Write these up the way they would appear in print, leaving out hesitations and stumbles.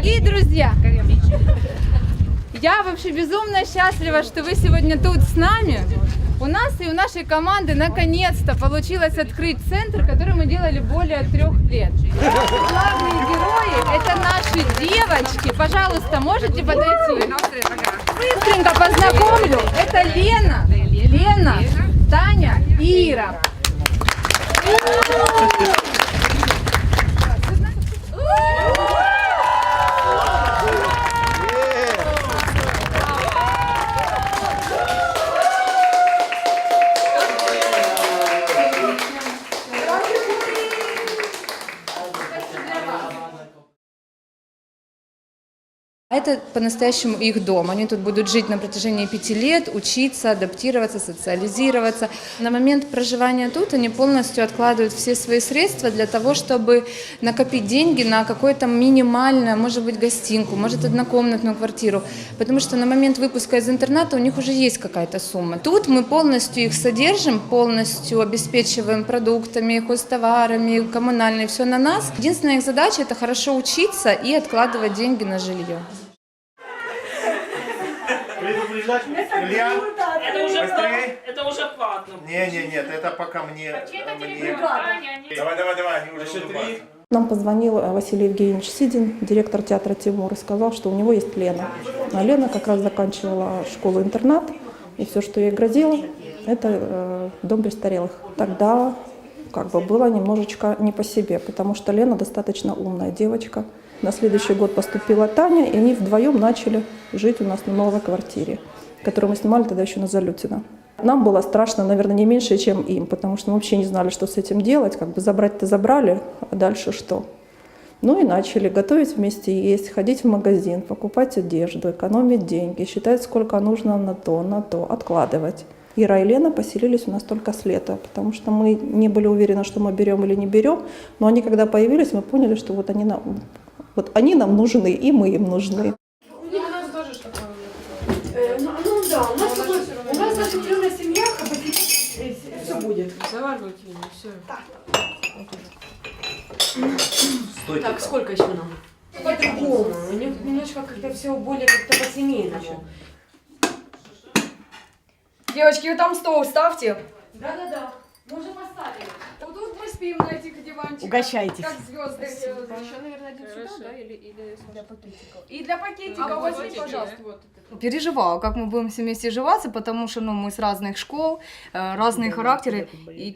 Дорогие друзья, я вообще безумно счастлива, что вы сегодня тут с нами. У нас и у нашей команды наконец-то получилось открыть центр, который мы делали более 3 лет. Главные герои – это наши девочки. Пожалуйста, можете подойти? Быстренько познакомлю. Это Лена, Таня и Ира. Это по-настоящему их дом. Они тут будут жить на протяжении 5 лет, учиться, адаптироваться, социализироваться. На момент проживания тут они полностью откладывают все свои средства для того, чтобы накопить деньги на какое-то минимальное, может быть, гостинку, может, однокомнатную квартиру. Потому что на момент выпуска из интерната у них уже есть какая-то сумма. Тут мы полностью их содержим, полностью обеспечиваем продуктами, хозтоварами, коммунальные, все на нас. Единственная их задача – это хорошо учиться и откладывать деньги на жилье. Илья, это уже платно. Нет, это пока мне. Давай, они уже 3. Нам позвонил Василий Евгеньевич Сидин, директор театра «Тимур», и сказал, что у него есть Лена. А Лена как раз заканчивала школу-интернат, и все, что ей грозило, это дом престарелых. Тогда было немножечко не по себе, потому что Лена достаточно умная девочка. На следующий год поступила Таня, и они вдвоем начали жить у нас на новой квартире, которую мы снимали тогда еще на Залютино. Нам было страшно, наверное, не меньше, чем им, потому что мы вообще не знали, что с этим делать. Забрать-то забрали, а дальше что? Ну и начали готовить вместе есть, ходить в магазин, покупать одежду, экономить деньги, считать, сколько нужно на то, откладывать. Ира и Лена поселились у нас только с лета, потому что мы не были уверены, что мы берем или не берем, но они когда появились, мы поняли, что они нам нужны, и мы им нужны. У нас тоже такое. У нас закрепленная семья, все будет. Заваривайте его, все. Так, сколько еще нам? По-другому. У них немножко как-то все более как-то по-семейному. Девочки, вы там стол ставьте. Да. Мы уже поставили. Вот тут мы спим на этих диванчиках. Угощайтесь. Как звезды. Еще, наверное, один сюда, да? Или для пакетиков? И для пакетиков возьми, пожалуйста. Вот. Переживала, как мы будем все вместе сживаться, потому что мы с разных школ, разные характеры. И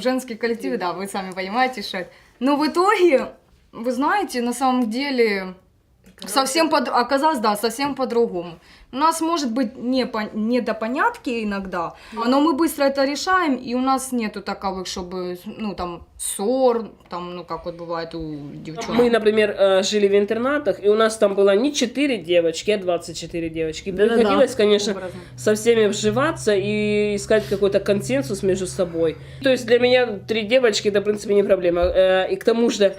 женские коллективы, да, вы сами понимаете, что это. Но в итоге, вы знаете, на самом деле, оказалось, совсем по-другому. У нас может быть недопонятки иногда, но мы быстро это решаем, и у нас нету таковых, чтобы, ссор, как вот бывает у девчонок. Мы, например, жили в интернатах, и у нас там было не 4 девочки, а 24 девочки. Приходилось, конечно, со всеми вживаться и искать какой-то консенсус между собой. То есть для меня 3 девочки, это, в принципе, не проблема. И к тому же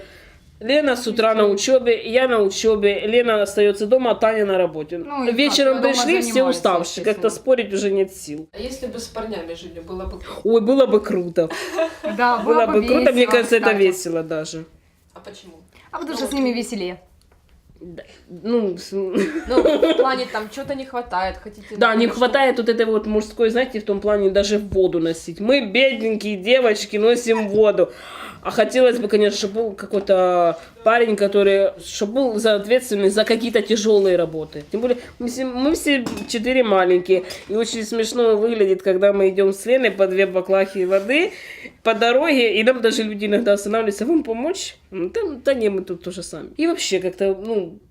Лена с утра на учебе, я на учебе, Лена остается дома, а Таня на работе. Вечером пришли все уставшие, как-то спорить уже нет сил. А если бы с парнями жили, было бы... Ой, было бы круто. Да, было бы круто, мне кажется, это весело даже. А почему? А потому что с ними веселее. В плане там что-то не хватает, хотите... Да, не хватает вот этой вот мужской, знаете, в том плане даже воду носить. Мы, бедненькие девочки, носим воду. А хотелось бы, конечно, чтобы был какой-то парень, чтобы был ответственный за какие-то тяжелые работы. Тем более, мы все 4 маленькие. И очень смешно выглядит, когда мы идем с Леной по 2 баклахи воды по дороге, и нам даже люди иногда останавливаются: вам помочь? Да не, мы тут тоже сами. И вообще, как-то,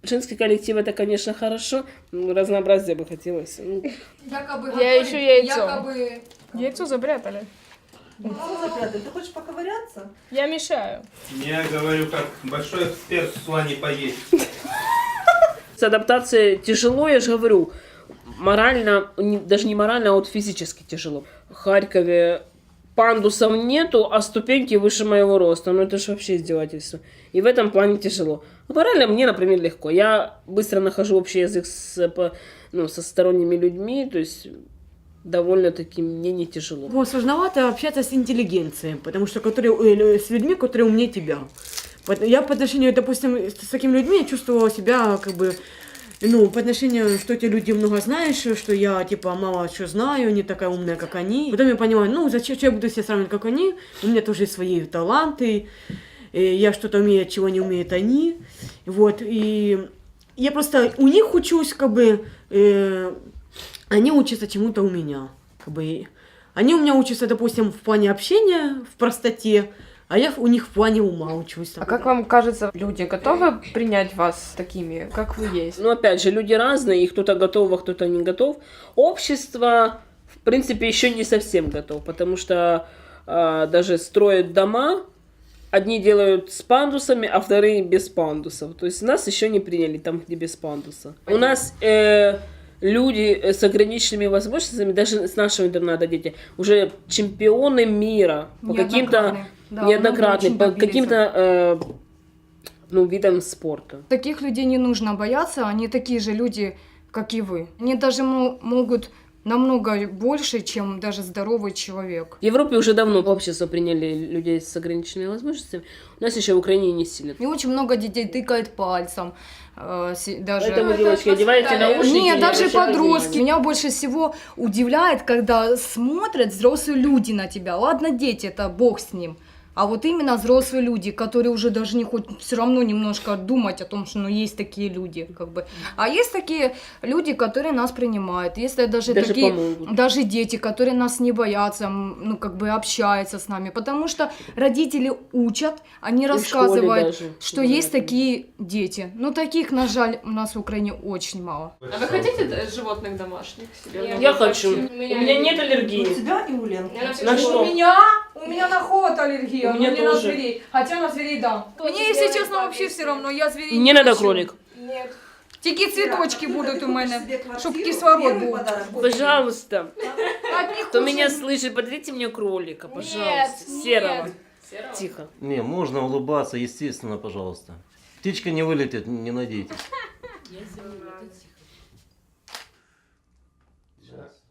женский коллектив, это, конечно, хорошо, но разнообразие бы хотелось. Я еще яйцо. Яйцо запрятали. Ты хочешь поковыряться? Я мешаю. Я говорю, как большой эксперт в плане поесть. С адаптацией тяжело, я же говорю, морально, даже не морально, а вот физически тяжело. В Харькове пандусов нету, а ступеньки выше моего роста. Это же вообще издевательство. И в этом плане тяжело. А морально мне, например, легко. Я быстро нахожу общий язык со сторонними людьми, то есть довольно-таки мне не тяжело. Сложновато общаться с интеллигенцией, потому что с людьми, которые умнее тебя. Вот я по отношению, допустим, с такими людьми чувствовала себя как бы, ну, по отношению, что эти люди много знаешь, что я, типа, мало что знаю, не такая умная, как они. Потом я поняла, ну, зачем я буду себя сравнивать, как они? У меня тоже есть свои таланты, и я что-то умею, чего не умеют они. Вот, и я просто у них учусь, как бы, они учатся чему-то у меня. Как бы, они у меня учатся, допустим, в плане общения, в простоте, а я у них в плане ума учусь. А как вам кажется, люди готовы принять вас такими, как вы есть? Ну, опять же, люди разные, и кто-то готов, а кто-то не готов. Общество, в принципе, еще не совсем готов, потому что даже строят дома, одни делают с пандусами, а вторые без пандусов. То есть нас еще не приняли там, где без пандуса. У нас люди с ограниченными возможностями, даже с нашего интерната дети, уже чемпионы мира по каким-то неоднократным, по каким-то видам спорта. Таких людей не нужно бояться, они такие же люди, как и вы. Они даже могут намного больше, чем даже здоровый человек. В Европе уже давно общество приняли людей с ограниченными возможностями. У нас еще в Украине не сильно. И очень много детей тыкает пальцем. Даже... Поэтому, девочки, одевайте наушники. Нет, даже обращайте подростки. внимание. Меня больше всего удивляет, когда смотрят взрослые люди на тебя. Ладно, дети, это бог с ним. А вот именно взрослые люди, которые уже даже не хоть все равно немножко думать о том, что есть такие люди, как бы. А есть такие люди, которые нас принимают. Есть даже такие, помогут. даже дети, которые нас не боятся, ну как бы общаются с нами, потому что родители учат, они рассказывают, даже что говорят. есть такие дети. Но таких, на жаль, у нас в Украине очень мало. А вы хотите животных домашних себе? Я хочу. У меня нет аллергии. тебя и у Ленки. На что? У меня на ход аллергия, У меня но не на тоже. зверей. Хотя на зверей да. Мне, если честно, вообще все равно, я зверей Не надо хочу. кролик. Нет. Тільки цветочки будут у меня, чтобы кислород был. Пожалуйста. От них Кто очень- меня слышит, подарите мне кролика, пожалуйста. Нет, Серого. нет. Тихо. Не, можно улыбаться, естественно, пожалуйста. Птичка не вылетит, не надейтесь.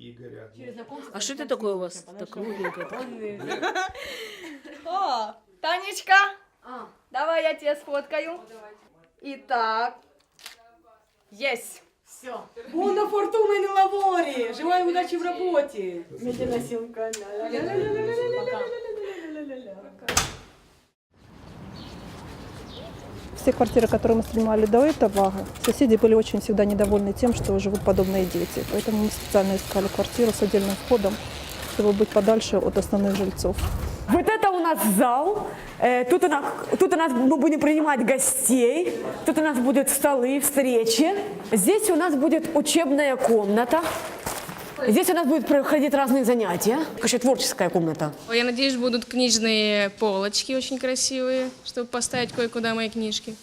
Игоря. А что это такое у вас? Так кругленькое. О, Танечка, давай я тебя сфоткаю. Итак, есть. Буна фортуна не лавори! Желаю удачи в работе! Все квартиры, которые мы снимали до этого, соседи были очень всегда недовольны тем, что живут подобные дети. Поэтому мы специально искали квартиру с отдельным входом, чтобы быть подальше от основных жильцов. Вот это у нас зал. Тут у нас мы будем принимать гостей. Тут у нас будут столы, встречи. Здесь у нас будет учебная комната. Здесь у нас будут проходить разные занятия. Короче, творческая комната. Я надеюсь, будут книжные полочки очень красивые, чтобы поставить кое-куда мои книжки.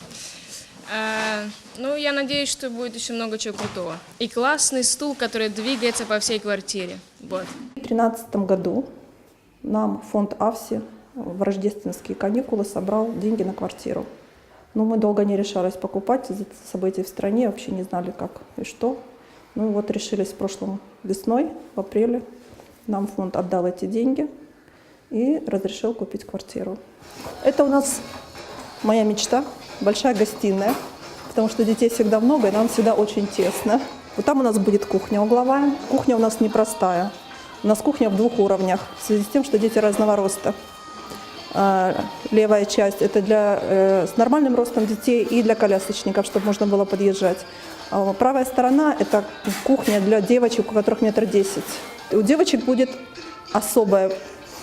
Ну, я надеюсь, что будет еще много чего крутого. И классный стул, который двигается по всей квартире. Вот. В 2013 году нам фонд АВСИ в рождественские каникулы собрал деньги на квартиру. Но мы долго не решались покупать из-за событий в стране, вообще не знали, как и что. Ну вот решились прошлым весной, в апреле. Нам фонд отдал эти деньги и разрешил купить квартиру. Это у нас моя мечта, большая гостиная, потому что детей всегда много, и нам всегда очень тесно. Вот там у нас будет кухня угловая. Кухня у нас непростая. У нас кухня в 2 уровнях, в связи с тем, что дети разного роста. Левая часть – это с нормальным ростом детей и для колясочников, чтобы можно было подъезжать. А правая сторона – это кухня для девочек, у которых 1,10 м. У девочек будет особая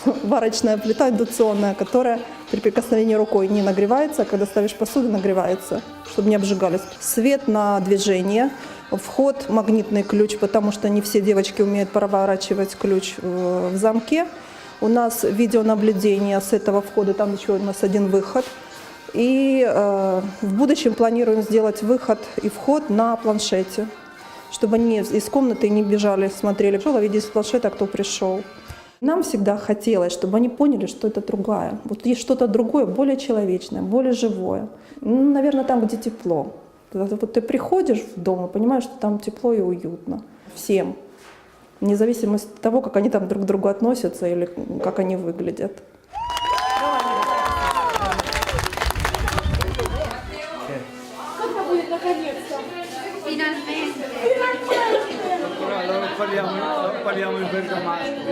варочная плита индукционная, которая при прикосновении рукой не нагревается, а когда ставишь посуду, нагревается, чтобы не обжигались. Свет на движение, вход магнитный ключ, потому что не все девочки умеют проворачивать ключ в замке. У нас видеонаблюдение с этого входа, там еще у нас 1 выход. И в будущем планируем сделать выход и вход на планшете, чтобы они из комнаты не бежали, смотрели, что видели с планшета, кто пришел. Нам всегда хотелось, чтобы они поняли, что это другая. Вот есть что-то другое, более человечное, более живое. Ну, наверное, там, где тепло. Когда вот ты приходишь в дом и понимаешь, что там тепло и уютно. Всем. Вне зависимости от того, как они там друг к другу относятся или как они выглядят. Allora parliamo in bergamasco.